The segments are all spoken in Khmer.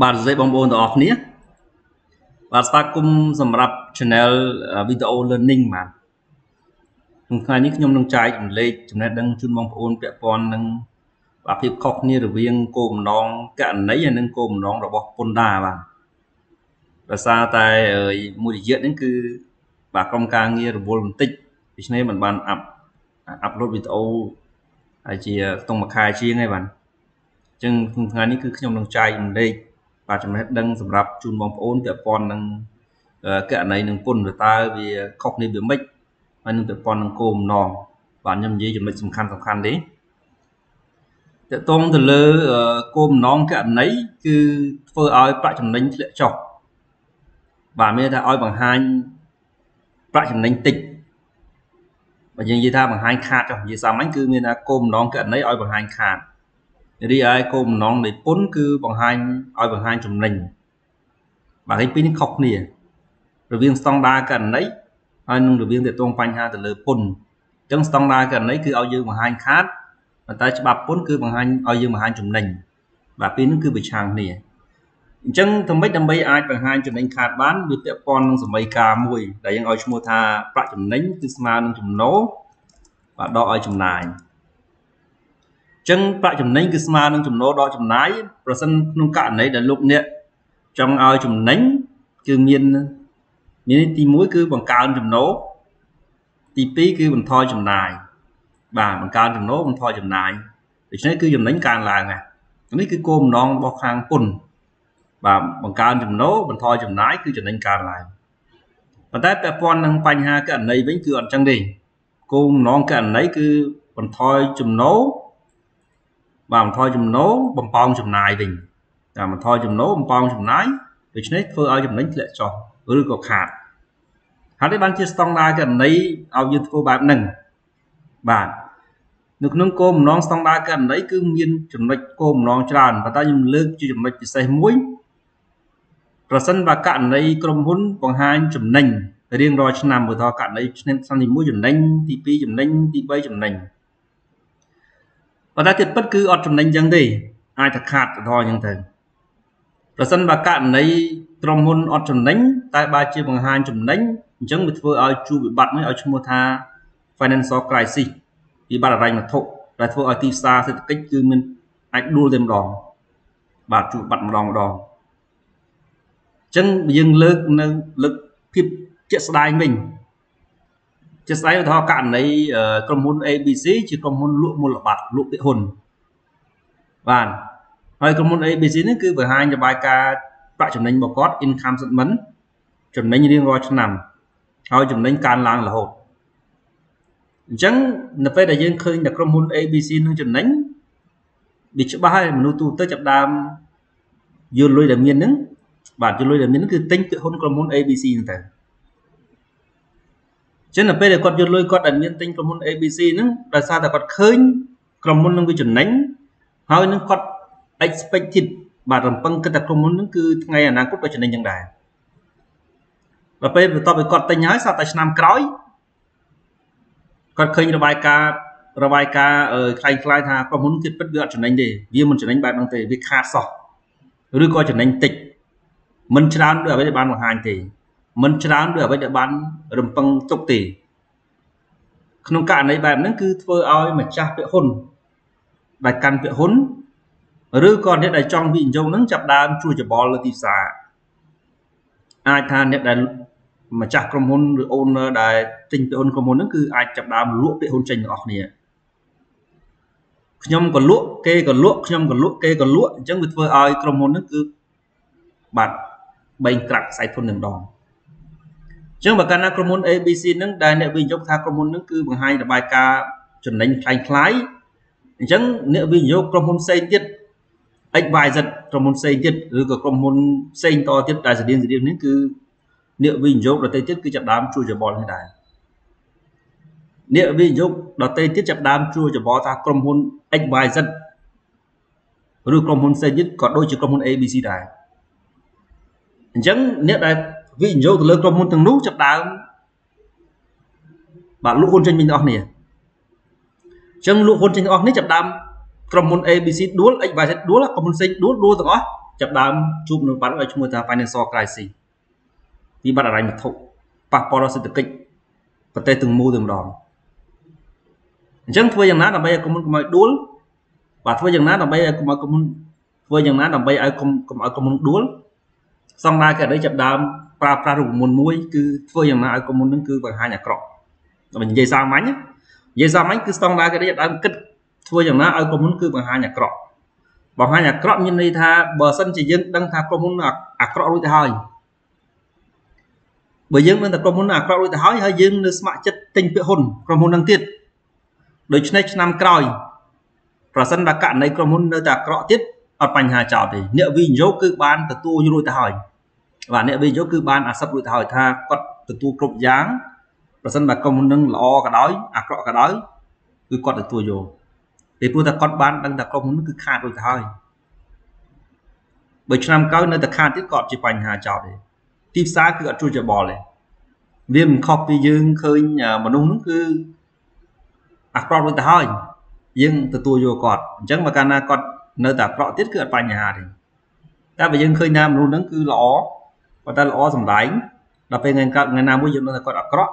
បាទស្ដីបងប្អូនទាំងអស់គ្នាបាទស្វាគមន៍សម្រាប់ channel video learning បាទក្នុងថ្ងៃនេះខ្ញុំនឹងចែករំលែកចំណេះដឹងជូនបងប្អូនពាក់ព័ន្ធនឹងភាពខុសគ្នារវាងគោលបំណងករណីនិងគោលបំណងរបស់ពន្ធដារបាទដោយសារតែមួយរយៈនេះគឺបាទក្រុមការងាររវល់បន្តិចដូច្នេះមិនបានអាប់ឡូតវីដេអូហើយជាខ្ទង់មួយខែជាងហើយបាទអញ្ចឹងក្នុងថ្ងៃនេះគឺខ្ញុំនឹងចែករំលែកបាទចំណេះដឹងសម្រាប់ជូនបងប្អូនពាក់ព័ន្ធនឹងករណីនឹងពន្ធតើវាខុសគ្នាវាម៉េចហើយនឹងពាក់ព័ន្ធនឹងគោលបំណងបាទខ្ញុំនិយាយចំណុចសំខាន់ទេតកតងទៅលើគោលបំណងករណីគឺធ្វើឲ្យប្រាក់ចំណេញធ្លាក់ចុះបាទមានថាឲ្យបង្ហាញប្រាក់ចំណេញតិចបើយើងនិយាយថាបង្ហាញខាតចុះនិយាយសាមញ្ញគឺមានថាគោលបំណងករណីឲ្យបង្ហាញខាតរីឯគោលបំណងនៃពន្ធគឺបង្ហាញឲ្យបង្ហាញចំណេញបាទហើយពីរនេះខុសគ្នារវាងស្តង់ដារករណីហើយនឹងរវាងទាក់ទងបញ្ហាទៅលើពន្ធអញ្ចឹងស្តង់ដារករណីគឺឲ្យយើងបង្ហាញខាតប៉ុន្តែច្បាប់ពន្ធគឺបង្ហាញឲ្យយើងបង្ហាញចំណេញបាទពីរនេះគឺប្រឆាំងគ្នាអញ្ចឹងដើម្បីអាចបង្ហាញចំណេញខាតបានវាពាក់ព័ន្ធនឹងសមីការមួយដែលយើងឲ្យឈ្មោះថាប្រាក់ចំណេញគឺស្មើនឹងចំណូលបាទដកឲ្យចំណាយអញ្ចឹងប្រាក់ចំណេញគឺស្មើនឹងចំណូលដកចំណាយប្រសិនក្នុងករណីដែលលោកអ្នកចង់ឲ្យចំណេញគឺមានទី1គឺបង្កើនចំណូលទី2គឺបន្ថយចំណាយបាទបង្កើនចំណូលបន្ថយចំណាយដូច្នេះគឺចំណេញកើនឡើងនេះគឺគោលបំណងរបស់ខាងពន្ធបាទបង្កើនចំណូលបន្ថយចំណាយគឺចំណេញកើនឡើងប៉ុន្តែពាក់ព័ន្ធនឹងបញ្ហាករណីវិញគឺអត់ចឹងទេគោលបំណងករណីគឺបន្ថយចំណូលបាទបន្ថយចំណូលបំផោងចំណាយវិញតែបន្ថយចំណូលបំផោងចំណាយដូច្នេះធ្វើឲ្យចំណេញធ្លាក់ចុះឬក៏ខាតហើយនេះបានជាស្តង់ដារករណីឲ្យយើងធ្វើបែបហ្នឹងបាទនៅក្នុងគោលបំណងស្តង់ដារករណីគឺមានចំណុចគោលបំណងច្រើនប៉ុន្តែខ្ញុំលើកជាចំណុចពិសេសមួយប្រសិនបើករណីក្រុមហ៊ុនបង្ហាញចំណេញរៀងរាល់ឆ្នាំឧទាហរណ៍ករណីឆ្នាំទី1ចំណេញទី2ចំណេញទី3ចំណេញប៉ុន្តែទៀតពិតគឺអត់ចំណេញចឹងទេអាចថាខាតឧទាហរណ៍ចឹងទៅប្រសិនបើករណីក្រុមហ៊ុនអត់ចំណេញតែបើជាបង្ហាញចំណេញអញ្ចឹងវាធ្វើឲ្យជួបវិបត្តិមួយឲ្យឈ្មោះថា financial crisis វិបត្តិហិរញ្ញវត្ថុដែលធ្វើឲ្យទីផ្សារសេដ្ឋកិច្ចគឺមានអាចដួលតែម្ដងបាទជួបវិបត្តិម្ដងអញ្ចឹងយើងលើកភាពជាក់ស្ដែងវិញជាក់ស្ដែងឧទាហរណ៍ករណីក្រុមហ៊ុន ABC ជាក្រុមហ៊ុនលក់មូលបត្រលក់ពាក្យហ៊ុនបាទហើយក្រុមហ៊ុន ABC នេះគឺបង្ហាញរបាយការណ៍ប្រាក់ចំណេញរបស់គាត់ income statement ចំណេញរៀងរាល់ឆ្នាំហើយចំណេញកើនឡើងរហូតអញ្ចឹងនៅពេលដែលយើងឃើញតែក្រុមហ៊ុន ABC នឹងចំណេញវាច្បាស់ហើយមនុស្សទូទៅចាប់ដើមយល់លុយដែលមានហ្នឹងបាទយល់លុយដែលមានហ្នឹងគឺទិញពាក្យហ៊ុនក្រុមហ៊ុន ABC ហ្នឹងទៅចឹងនៅពេលដែលគាត់យល់លុយគាត់ដែលមានទិញក្រុមហ៊ុន ABC ហ្នឹងដោយសារតែគាត់ឃើញក្រុមហ៊ុននឹងវាចំណេញហើយនឹងគាត់ expected បាទរំពឹងគិតថាក្រុមហ៊ុនហ្នឹងគឺថ្ងៃអនាគតក៏ចំណេញយ៉ាងដែរដល់ពេលបន្ទាប់ពីគាត់ទិញហើយស្រាប់តែឆ្នាំក្រោយគាត់ឃើញរបាយការណ៍คล้ายៗថាក្រុមហ៊ុនទៀតពិតវាអត់ចំណេញទេវាមិនចំណេញបែបហ្នឹងទេវាខាតសោះឬក៏ចំណេញតិចមិនច្រើនដូចអ្វីដែលបានបង្ហាញទេមិនច្រើនដូចអ្វីដែលបានរំពឹងទុកទេក្នុងករណីបែបហ្នឹងគឺធ្វើឲ្យម្ចាស់ពាក្យហ៊ុនដែលកាន់ពាក្យហ៊ុនឬក៏អ្នកដែលចង់វិនិយោគហ្នឹងចាប់ដើមជួយច្បល់លើទីផ្សារអាចថាអ្នកដែលម្ចាស់ក្រុមហ៊ុនឬ owner ដែលទិញពាក្យហ៊ុនក្រុមហ៊ុនហ្នឹងគឺអាចចាប់ដើមលក់ពាក្យហ៊ុនចេញទាំងអស់គ្នាខ្ញុំក៏លក់គេក៏លក់ខ្ញុំក៏លក់គេក៏លក់អញ្ចឹងវាធ្វើឲ្យក្រុមហ៊ុនហ្នឹងគឺបាទបែងត្រាក់ខ្សែធនតែម្ដងអញ្ចឹងបើកាលណាក្រុមហ៊ុន ABC ហ្នឹងដែលអ្នកវិនិយោគថាក្រុមហ៊ុនហ្នឹងគឺបង្ហាញរបាយការណ៍ចំណេញคล้ายៗអញ្ចឹងអ្នកវិនិយោគក្រុមហ៊ុនផ្សេងទៀត XYZ ក្រុមហ៊ុនផ្សេងទៀតឬក៏ក្រុមហ៊ុនផ្សេងតទៀតដែលស្តៀងនេះគឺអ្នកវិនិយោគដទៃទៀតគឺចាប់ដើមជួយច្បល់នេះដែរអ្នកវិនិយោគដទៃទៀតចាប់ដើមជួយច្បល់ថាក្រុមហ៊ុន XYZ ឬក្រុមហ៊ុនផ្សេងទៀតក៏ដូចជាក្រុមហ៊ុន ABC ដែរអញ្ចឹងអ្នកដែលវិនិយោគទៅលើក្រុមហ៊ុនទាំងនោះចាប់ដើមបាទលក់ហ៊ុនចេញវិញទាំងអស់គ្នាអញ្ចឹងលក់ហ៊ុនចេញទាំងអស់នេះចាប់ដើមក្រុមហ៊ុន ABC ដួល XYZ ដួលក្រុមហ៊ុនផ្សេងដួលទាំងអស់ ចាប់ដើមជួបនៅបាត់ឲ្យឈ្មោះថា financial crisis វិបត្តិហិរញ្ញវត្ថុប៉ះពាល់ដល់សេដ្ឋកិច្ចប្រទេសទាំងមូលទាំងម្ដងអញ្ចឹងធ្វើយ៉ាងណាដើម្បីឲ្យកុំឲ្យដួលបាទធ្វើយ៉ាងណាដើម្បីឲ្យកុំឲ្យធ្វើយ៉ាងណាដើម្បីឲ្យកុំឲ្យកុំដួលស្តង់ដារកែនេះចាប់ដើមប្រើប្រាស់រូបមន្តមួយគឺធ្វើយ៉ាងណាឲ្យកុំនឹងគឺបង្ហាញអាក្រក់តែនិយាយសាមញ្ញគឺស្តង់ដារកែនេះចាប់ដើមគិតធ្វើយ៉ាងណាឲ្យកុំនឹងគឺបង្ហាញអាក្រក់មានន័យថាបើសិនជាយើងដឹងថាក្រុមហ៊ុនអាក្រក់រួចទៅហើយបើយើងដឹងថាក្រុមហ៊ុនអាក្រក់រួចទៅហើយយើងនៅស្ម័គ្រចិត្តទិញពាក្យហ៊ុនក្រុមហ៊ុននឹងទៀតដូច្នេះឆ្នាំក្រោយប្រសិនបើករណីក្រុមហ៊ុននៅតែអាក្រក់ទៀតអត់បញ្ហាចោលទេអ្នកវិនិយោគគឺបានទទួលរួចទៅហើយបាទអ្នកវិនិយោគគឺបានអាសិបរួចទៅហើយថាគាត់ទទួលគ្រប់យ៉ាងប្រសិនបើក្រុមហ៊ុននឹងល្អក៏ដោយអាក្រក់ក៏ដោយគឺគាត់ទទួលយកពីព្រោះតែគាត់បានដឹងថាក្រុមហ៊ុននឹងគឺខាតរួចទៅហើយបើឆ្នាំក្រោយនៅតែខាតទៀតក៏អត់ជាបញ្ហាចោលទេទីផ្សារគឺអត់ជួយច្បល់ទេវាមិនខុសពីយើងឃើញមនុស្សហ្នឹងគឺអាក្រក់រួចទៅហើយយើងទទួលយកគាត់អញ្ចឹងបើកាលណាគាត់នៅតែអាក្រក់ទៀតគឺអត់បញ្ហាទេតែបើយើងឃើញថាមនុស្សហ្នឹងគឺល្អគាត់តែល្អសម្ដែងដល់ពេលថ្ងៃណាមួយយើងដឹងថាគាត់អាក្រក់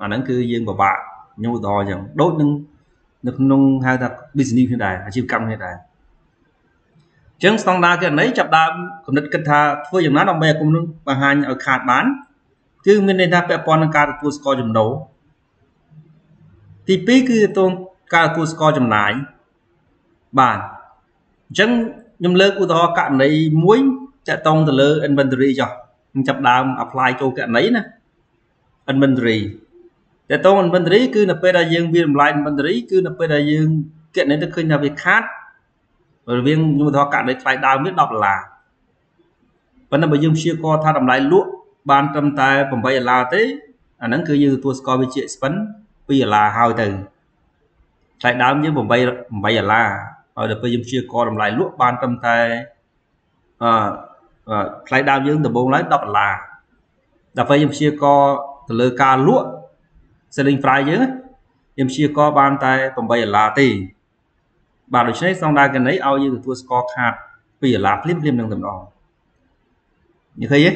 អាហ្នឹងគឺយើងពិបាកខ្ញុំឧទាហរណ៍អញ្ចឹងដូចនឹងនៅក្នុងហៅថា business នេះដែរអាជីវកម្មនេះដែរអញ្ចឹងស្តង់ដារកណីចាប់ដើមគំនិតគិតថាធ្វើយ៉ាងណាដើម្បីឲ្យគុំនឹងបង្ហាញឲ្យខាតបានគឺមានន័យថាពាក់ព័ន្ធនឹងការទទួលស្គាល់ចំណូលទី2គឺតួការទទួលស្គាល់ចំណាយបាទអញ្ចឹងខ្ញុំលើកឧទាហរណ៍ករណីមួយចាក់តងទៅលើ inventory ចុះខ្ញុំចាប់ដើម apply ចូលករណីណា inventory តែតង inventory គឺនៅពេលដែលយើងវាតម្លៃ inventory គឺនៅពេលដែលយើងគណនាទៅឃើញថាវាខាតរវាងខ្ញុំឧទាហរណ៍ករណីថ្លៃដើមវា$10ប៉ុន្តែបើយើងព្យាករណ៍ថាតម្លៃលក់បានត្រឹមតែ$8ទេអាហ្នឹងគឺយើងទទួលស្គាល់វាជា expense $2ហើយទៅថ្លៃដើមយើង$8ហើយដល់ពេលយើងព្យាករណ៍តម្លៃលក់បានត្រឹមតែថ្លៃដើមយើងដំបូងឡើយ$10ដល់ពេលយើងព្យាករណ៍ទៅលើការលក់ selling price យើងព្យាករណ៍បានតែ$8ទេបាទដូច្នេះស្តង់ដារកណីឲ្យយើងទទួលស្គាល់ខាត$2ភ្លាមនឹងតែម្ដងនិយាយឃើញទេ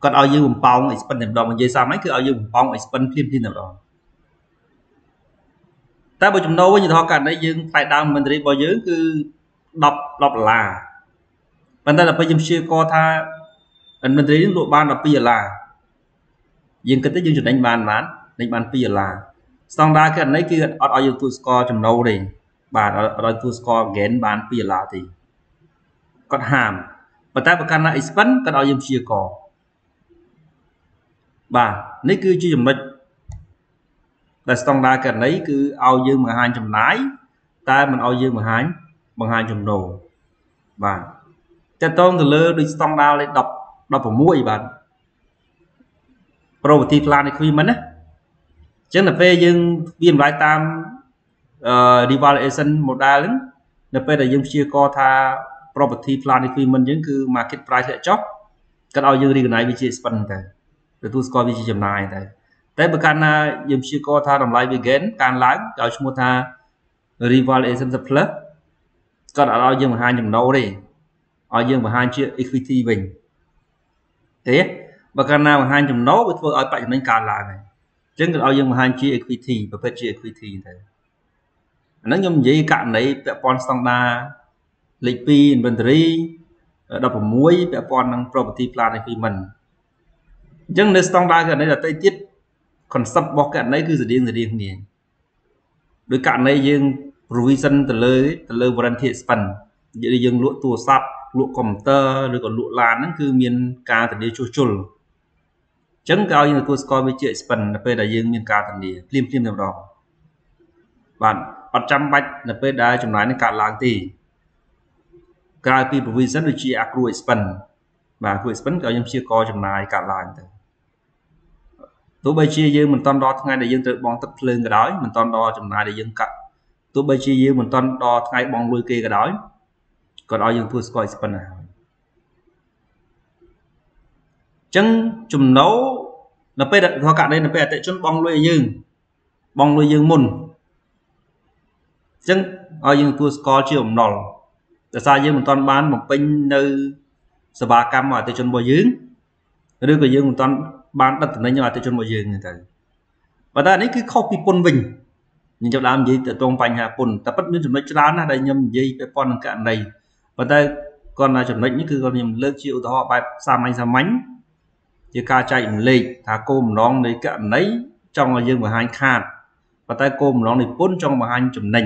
គាត់ឲ្យយើងបំផោង expense តែម្ដងនិយាយសាមញ្ញគឺឲ្យយើងបំផោង expense ភ្លាមតែម្ដងតែបើចំណូលវិញឧទាហរណ៍ករណីយើងថ្លៃដើម inventory របស់យើងគឺ$10ប៉ុន្តែដល់ពេលយើងព្យាករណ៍ថា inventory នឹងលក់បាន$12យើងគិតទៅយើងចំណេញបាន$2ស្តង់ដារករណីគឺអត់ឲ្យយើងទទួលស្គាល់ចំណូលទេបាទអត់ឲ្យទទួលស្គាល់ gain បាន$2ទេគាត់ហាមប៉ុន្តែបើកាន់ណា expense គាត់ឲ្យយើងព្យាករណ៍បាទនេះគឺជាចំណុចដែលស្តង់ដារករណីគឺឲ្យយើងបង្ហាញចំណាយតែមិនឲ្យយើងបង្ហាញចំណូលបាទតើតងទៅលើដូចស្តង់ដារលេខ16បាទ property plan agreement ណាអញ្ចឹងដល់ពេលយើងវាតម្លៃតាមrevaluation model ហ្នឹងនៅពេលដែលយើងព្យាករណ៍ថា property plan agreement យើងគឺ market price ធ្លាក់ចុះគាត់ឲ្យយើង recognize វាជា expense ទៅទទួលស្គាល់វាជាចំណាយទៅតែបើកាលណាយើងព្យាករណ៍ថាតម្លៃវា gain កើនឡើងឲ្យឈ្មោះថា revaluation surplus គាត់អត់ឲ្យយើងបង្ហាញចំណូលទេឲ្យយើងបង្ហាញជា equity វិញទេបើកាលណាបង្ហាញចំណូលវាធ្វើឲ្យបច្ចុប្បន្នកើនឡើងហើយអញ្ចឹងគាត់ឲ្យយើងបង្ហាញជា equity ប្រភេទជា equity ទៅអាហ្នឹងខ្ញុំនិយាយករណីពាក់ព័ន្ធស្តង់ដារលេខ2 inventory 16ពាក់ព័ន្ធនឹង property plan agreement អញ្ចឹងនៅស្តង់ដារករណីដទៃទៀត concept របស់ករណីគឺស្តៀងគ្នាដោយករណីយើង provision ទៅលើ warranty expense និយាយយើងលក់ទូរស័ព្ទលក់កុំព្យូទ័រឬក៏លក់ឡានហ្នឹងគឺមានការធានាជួសជុលអញ្ចឹងក៏ឲ្យយើងទទួលស្គាល់វាជា expense នៅពេលដែលយើងមានការធានាភ្លាមតែម្ដងបាទអត់ចាំបាច់នៅពេលដែលចំណាយនឹងកើតឡើងទេក្រៅពី provision ដូចជា accrued expense បាទ accrued expense ក៏យើងព្យាករណ៍ចំណាយកើតឡើងទៅទោះបីជាយើងមិនតន់ដល់ថ្ងៃដែលយើងត្រូវបង់ទឹកភ្លើងក៏ដោយមិនតន់ដល់ចំណាយដែលយើងកាត់ទោះបីជាយើងមិនតន់ដល់ថ្ងៃបង់លុយគេក៏ដោយគាត់ឲ្យយើងធ្វើស្គាល់ expense ហើយអញ្ចឹងចំណូលនៅពេលដែលករណីនៅពេលអតិថិជនបង់លុយឲ្យយើងមុនអញ្ចឹងឲ្យយើងទទួលស្គាល់ជាអំណុលដោយសារយើងមិនទាន់បានបំពេញនៅ សបាកម្មមកអតិជនរបស់យើងឬក៏យើងមិនតាន់បានដឹកតំណែងឲ្យអតិជនរបស់យើងទៅប៉ុន្តែនេះគឺខុសពីពុនវិញខ្ញុំចាប់ដើមនិយាយទៅត្រង់បញ្ហាពុនតែពិតមានចំណុចច្រើនណាស់ដែលខ្ញុំនិយាយពាក់ព័ន្ធនឹងករណីប៉ុន្តែគាត់ថាចំណុចនេះគឺគាត់ខ្ញុំលើកជាឧទាហរណ៍បែបសាមញ្ញជាការចែករំលែកថាគោលបំណងនៃករណីចង់ឲ្យយើងបង្ហាញខាតប៉ុន្តែគោលបំណងនៃពុនចង់បង្ហាញចំណេញ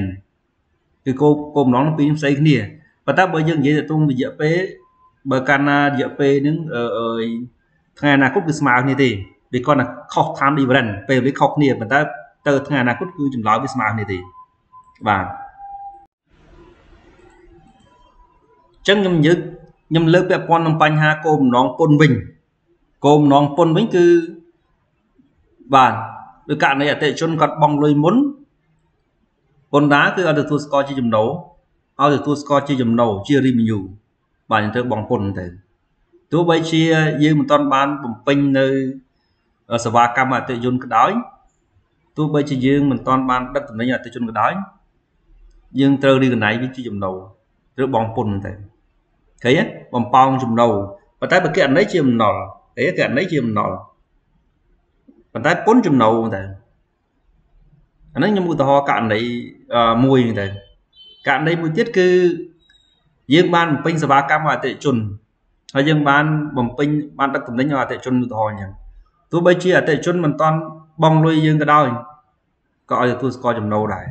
គឺគោលបំណងពីរផ្សេងគ្នាប៉ុន្តែបើយើងនិយាយទៅក្នុងរយៈពេលបើកាលណារយៈពេលហ្នឹងថ្ងៃអនាគតគឺស្មើគ្នាទេវាគាត់ថាខុស time difference ពេលវាខុសគ្នាប៉ុន្តែទៅថ្ងៃអនាគតគឺចម្លើយវាស្មើគ្នាទេបាទអញ្ចឹងខ្ញុំលើកពាក់ព័ន្ធនឹងបញ្ហាគោលបំណងពុនវិញគោលបំណងពុនវិញគឺបាទដោយករណីអតិថិជនគាត់បង់លុយមុនពុនដាគឺឲ្យទទួលស្គាល់ជាចំណូលឲ្យទទួលស្គាល់ជាចំណូលជា revenue បាទយើងត្រូវបង់ពុនទៅទោះបីជាយើងមិនទាន់បានបំពេញនៅសេវាកម្មអតិថិជនក៏ដោយទោះបីជាយើងមិនទាន់បានដឹកតំណែងអតិថិជនក៏ដោយយើងត្រូវរីកណៃវាជាចំណូលត្រូវបង់ពុនទៅឃើញទេបំពងចំណូលប៉ុន្តែបើករណីជាបំណុលឃើញករណីជាបំណុលប៉ុន្តែពុនចំណូលទៅអានេះខ្ញុំឧទាហរណ៍ករណីមួយទៅករណីមួយទៀតគឺយើងបានបំពេញសេវាកម្មអតិថិជនហើយយើងបានបំពេញបានដឹកតំណែងឲ្យអតិថិជនឧទាហរណ៍អញ្ចឹងទោះបីជាអតិថិជនមិនតាន់បង់លុយយើងក៏ដោយក៏ឲ្យទទួលស្គាល់ចំណូលដែរ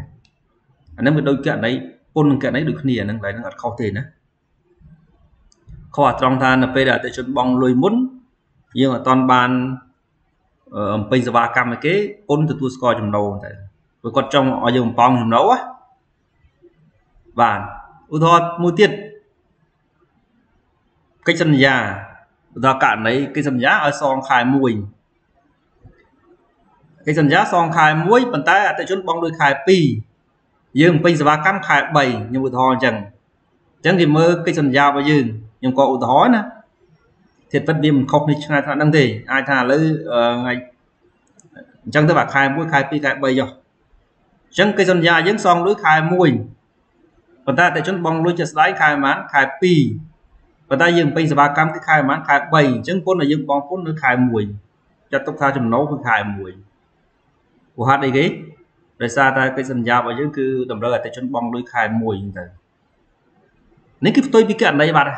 អានេះវាដូចករណីពុននិងករណីដូចគ្នាហ្នឹងតែនឹងអត់ខុសទេណាខុសត្រង់ថានៅពេលដែលអតិថិជនបង់លុយមុនយើងអត់តាន់បានបំពេញសេវាកម្មឲ្យគេពុនទទួលស្គាល់ចំណូលតែព្រោះគាត់ចង់ឲ្យយើងបំពងចំណូលបាទឧទាហរណ៍មួយទៀតកិច្ចសន្យាដល់ករណីកិច្ចសន្យាឲ្យសងខែ1កិច្ចសន្យាសងខែ1ប៉ុន្តែអតិថិជនបង់លុយខែ2យើងបំពេញសេវាកម្មខែ3ខ្ញុំឧទាហរណ៍អញ្ចឹងគេមើលកិច្ចសន្យារបស់យើងខ្ញុំក៏ឧទាហរណ៍ណាធាតុពិតវាមិនខុសនេះឆ្ងាយថាហ្នឹងទេអាចថាឥឡូវថ្ងៃអញ្ចឹងទៅបាទខែ1ខែ2ខែ3ចុះអញ្ចឹងកិច្ចសន្យាយើងសងលុយខែ1ប៉ុន្តែអតិថិជនបង់លុយជាស្ដែងខែប៉ុន្មានខែ2ប៉ុន្តែយើងបំពេញសេវាកម្មគឺខែប៉ុន្មានខែ3អញ្ចឹងពុនឲ្យយើងបង់ពុននៅខែ1ចាត់ទុកថាចំណូលគឺខែ1ព្រោះហេតុអីគេដោយសារតែកិច្ចសន្យារបស់យើងគឺតម្រូវអតិថិជនបង់លុយខែ1អញ្ចឹងទៅនេះគឺផ្ទុយពីករណីបាត់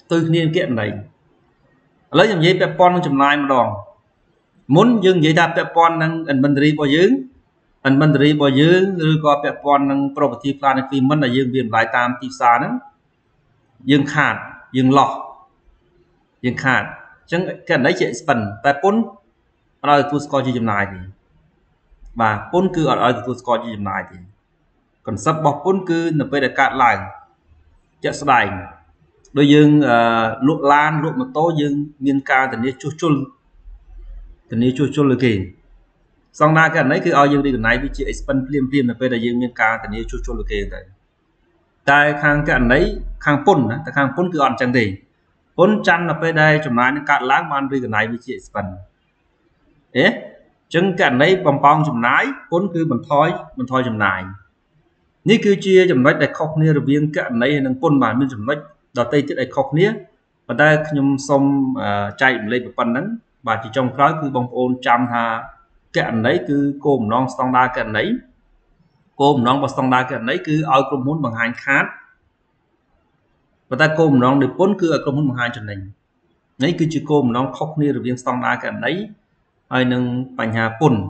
ផ្ទុយគ្នាករណីឥឡូវខ្ញុំនិយាយពាក់ព័ន្ធនឹងចំណាយម្ដងមុនយើងនិយាយថាពាក់ព័ន្ធនឹង inventory របស់យើងឬក៏ពាក់ព័ន្ធនឹង property plant equipment ដែលយើងវាតម្លៃតាមទីផ្សារហ្នឹងយើងខាតយើងlossយើងខាតអញ្ចឹងករណីជា expense តែពុនអត់ឲ្យទទួលស្គាល់ជាចំណាយទេបាទពុនគឺអត់ឲ្យទទួលស្គាល់ជាចំណាយទេ concept របស់ពុនគឺនៅពេលដែលកើតឡើងជាក់ស្ដែងដោយយើងលក់ឡានលក់ម៉ូតូយើងមានការធានាជួសជុលលើគេសងណាករណីគឺឲ្យយើងរីកណៃវាជា expense ភ្លាមនៅពេលដែលយើងមានការធានាជួសជុលលើគេទៅតែខាងករណីខាងពុនណាតែខាងពុនគឺអត់អញ្ចឹងទេពុនចាំនៅពេលដែលចំណាយនឹងកាត់ឡើងបានរីកណៃវាជា expense អញ្ចឹងករណីបំពងចំណាយពុនគឺបន្ថយចំណាយនេះគឺជាចំណុចដែលខុសគ្នារវាងករណីនិងពុនបាទមានចំណុចដទៃទៀតឲ្យខុសគ្នាប៉ុន្តែខ្ញុំសូមចែករំលែកប៉ុណ្ណឹងបាទជាចុងក្រោយគឺបងប្អូនចាំថាករណីគឺគោលបំណងស្តង់ដារករណីគោលបំណងរបស់ស្តង់ដារករណីគឺឲ្យក្រុមហ៊ុនបង្ហាញខាតប៉ុន្តែគោលបំណងនៃពុនគឺឲ្យក្រុមហ៊ុនបង្ហាញចំណេញនេះគឺជាគោលបំណងខុសគ្នារវាងស្តង់ដារករណីហើយនឹងបញ្ហាពុន